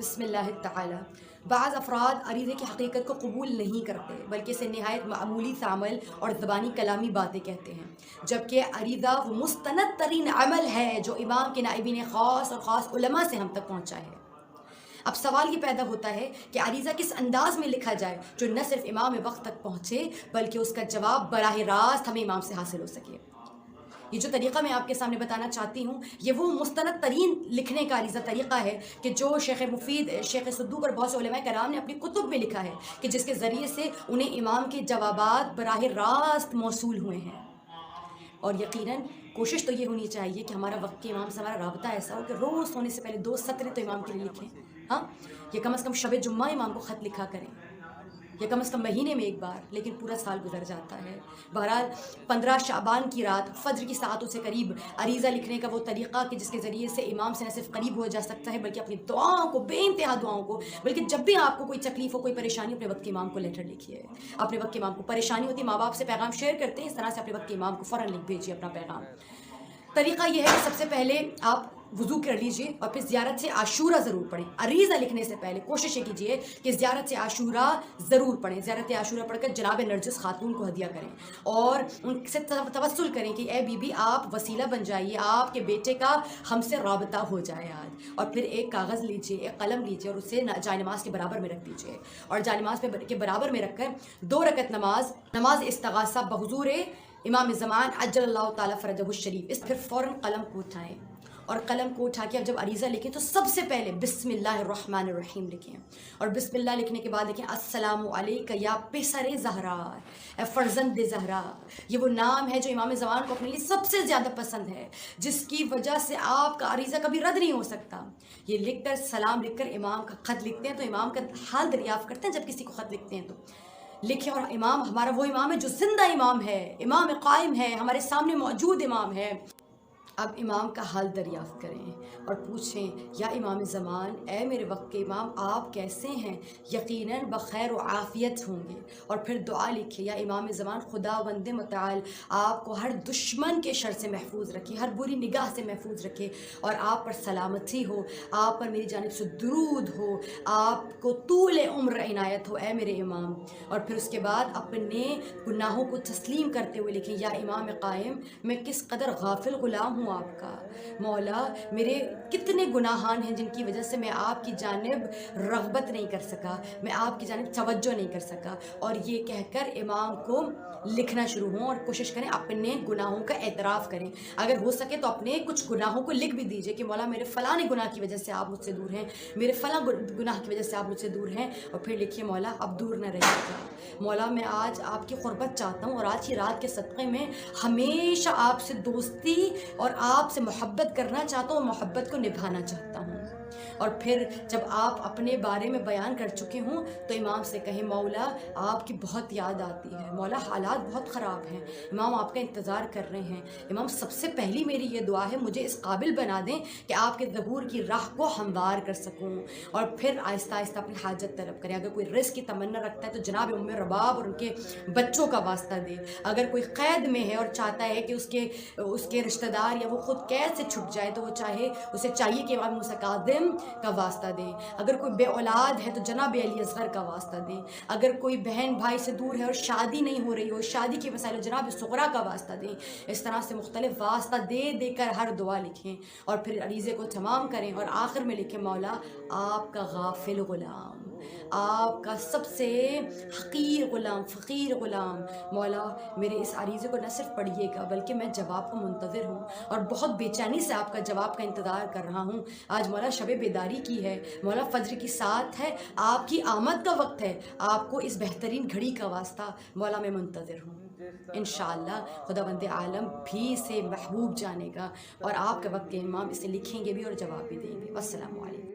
بسم اللہ تعالی بعض افراد عریضے کی حقیقت کو قبول نہیں کرتے بلکہ اسے نہایت معمولی سا عمل اور زبانی کلامی باتیں کہتے ہیں، جبکہ عریضہ وہ مستند ترین عمل ہے جو امام کے نائبین خاص اور خاص علماء سے ہم تک پہنچا ہے۔ اب سوال یہ پیدا ہوتا ہے کہ عریضہ کس انداز میں لکھا جائے جو نہ صرف امام وقت تک پہنچے بلکہ اس کا جواب براہ راست ہمیں امام سے حاصل ہو سکے۔ یہ جو طریقہ میں آپ کے سامنے بتانا چاہتی ہوں یہ وہ مستند ترین لکھنے کا عریضہ طریقہ ہے کہ جو شیخ مفید، شیخ صدوق اور بہت سے علماء کرام نے اپنی کتب میں لکھا ہے کہ جس کے ذریعے سے انہیں امام کے جوابات براہ راست موصول ہوئے ہیں۔ اور یقیناً کوشش تو یہ ہونی چاہیے کہ ہمارا وقت کے امام سے ہمارا رابطہ ایسا ہو کہ روز سونے سے پہلے 2 سطریں تو امام کے لیے لکھیں، ہاں، یہ کم از کم شب جمعہ امام کو خط لکھا کریں، یا کم از کم مہینے میں ایک بار، لیکن پورا سال گزر جاتا ہے۔ بہرحال 15 شعبان کی رات فجر کی ساعتوں سے قریب عریضہ لکھنے کا وہ طریقہ کہ جس کے ذریعے سے امام سے نہ صرف قریب ہو جا سکتا ہے بلکہ اپنی دعاؤں کو، بے انتہا دعاؤں کو، بلکہ جب بھی آپ کو کوئی تکلیف ہو، کوئی پریشانی، اپنے وقت کے امام کو لیٹر لکھیے۔ اپنے وقت کے امام کو پریشانی ہوتی ہے، ماں باپ سے پیغام شیئر کرتے ہیں، اس طرح سے اپنے وقت کے امام کو فوراً لکھ بھیجیے اپنا پیغام۔ طریقہ یہ ہے کہ سب سے پہلے آپ وضو کر لیجئے اور پھر زیارت سے عاشورہ ضرور پڑھیں۔ عریضہ لکھنے سے پہلے کوشش یہ کیجیے کہ زیارت سے عاشورہ ضرور پڑھیں۔ زیارت عاشورہ پڑھ کر جناب نرجس خاتون کو ہدیہ کریں اور ان سے توسل کریں کہ اے بی بی آپ وسیلہ بن جائیے، آپ کے بیٹے کا ہم سے رابطہ ہو جائے آج۔ اور پھر ایک کاغذ لیجیے، ایک قلم لیجیے اور اسے جائے نماز کے برابر میں رکھ دیجیے، اور جائے نماز کے برابر میں رکھ کر 2 رکعت نماز استغاثہ بحضور امام زمان عجل اللہ تعالیٰ فرجہ الشریف، اس پھر فوراً قلم کو اٹھائیں اور قلم کو اٹھا کے اب جب عریضہ لکھیں تو سب سے پہلے بسم اللہ الرحمن الرحیم لکھیں، اور بسم اللہ لکھنے کے بعد لکھیں السلام علیک یا پسر زہرا، اے فرزند زہرا۔ یہ وہ نام ہے جو امام زمان کو اپنے لیے سب سے زیادہ پسند ہے، جس کی وجہ سے آپ کا عریضہ کبھی رد نہیں ہو سکتا۔ یہ لکھ کر، سلام لکھ کر امام کا خط لکھتے ہیں تو امام کا حال دریافت کرتے ہیں۔ جب کسی کو خط لکھتے ہیں تو لکھیں، اور امام ہمارا وہ امام ہے جو زندہ امام ہے، امام قائم ہے، ہمارے سامنے موجود امام ہے۔ اب امام کا حال دریافت کریں اور پوچھیں یا امام زمان، اے میرے وقت کے امام، آپ کیسے ہیں؟ یقیناً بخیر و عافیت ہوں گے۔ اور پھر دعا لکھیں یا امام زمان، خداوند متعال آپ کو ہر دشمن کے شر سے محفوظ رکھے، ہر بری نگاہ سے محفوظ رکھے، اور آپ پر سلامتی ہو، آپ پر میری جانب سے درود ہو، آپ کو طول عمر عنایت ہو اے میرے امام۔ اور پھر اس کے بعد اپنے گناہوں کو تسلیم کرتے ہوئے لکھیں یا امام قائم، میں کس قدر غافل غلام ہوں آپ کا، مولا میرے کتنے گناہان ہیں جن کی وجہ سے میں آپ کی جانب رغبت نہیں کر سکا، میں آپ کی جانب توجہ نہیں کر سکا۔ اور یہ کہہ کر امام کو لکھنا شروع ہوں اور کوشش کریں اپنے گناہوں کا اعتراف کریں۔ اگر ہو سکے تو اپنے کچھ گناہوں کو لکھ بھی دیجئے کہ مولا میرے فلاں گناہ کی وجہ سے آپ مجھ سے دور ہیں، میرے فلاں گناہ کی وجہ سے آپ مجھ سے دور ہیں، اور پھر لکھیے مولا اب دور نہ رہیے گا، مولا میں آج آپ کی قربت چاہتا ہوں، اور آج کی رات کے صدقے میں ہمیشہ آپ سے دوستی اور آپ سے محبت کرنا چاہتا ہوں، محبت کو نبھانا چاہتا ہوں۔ اور پھر جب آپ اپنے بارے میں بیان کر چکے ہوں تو امام سے کہیں مولا آپ کی بہت یاد آتی ہے، مولا حالات بہت خراب ہیں، امام آپ کا انتظار کر رہے ہیں، امام سب سے پہلی میری یہ دعا ہے مجھے اس قابل بنا دیں کہ آپ کے ظہور کی راہ کو ہموار کر سکوں۔ اور پھر آہستہ آہستہ اپنی حاجت طلب کریں۔ اگر کوئی رزق کی تمنا رکھتا ہے تو جناب ام رباب اور ان کے بچوں کا واسطہ دے۔ اگر کوئی قید میں ہے اور چاہتا ہے کہ اس کے رشتہ دار یا وہ خود قید سے چھٹ جائے تو وہ اسے چاہیے کہ امام موسیٰ کاظم کا واسطہ دیں۔ اگر کوئی بے اولاد ہے تو جناب علی اصغر کا واسطہ دیں۔ اگر کوئی بہن بھائی سے دور ہے اور شادی نہیں ہو رہی ہو، شادی کے مسائل، جناب صغرا کا واسطہ دیں۔ اس طرح سے مختلف واسطہ دے دے کر ہر دعا لکھیں اور پھر عریضے کو تمام کریں، اور آخر میں لکھیں مولا آپ کا غافل غلام، آپ کا سب سے حقیر غلام، فقیر غلام، مولا میرے اس عریضے کو نہ صرف پڑھیے گا بلکہ میں جواب کا منتظر ہوں اور بہت بے چینی سے آپ کا جواب کا انتظار کر رہا ہوں۔ آج مولا شب بیداری کی ہے، مولا فجر کی ساعت ہے، آپ کی آمد کا وقت ہے، آپ کو اس بہترین گھڑی کا واسطہ مولا میں منتظر ہوں۔ انشاءاللہ خداوند عالم بھی اسے محبوب جانے گا، اور آپ کے وقت کے امام اسے لکھیں گے بھی اور جواب بھی دیں گے۔ والسلام علیکم۔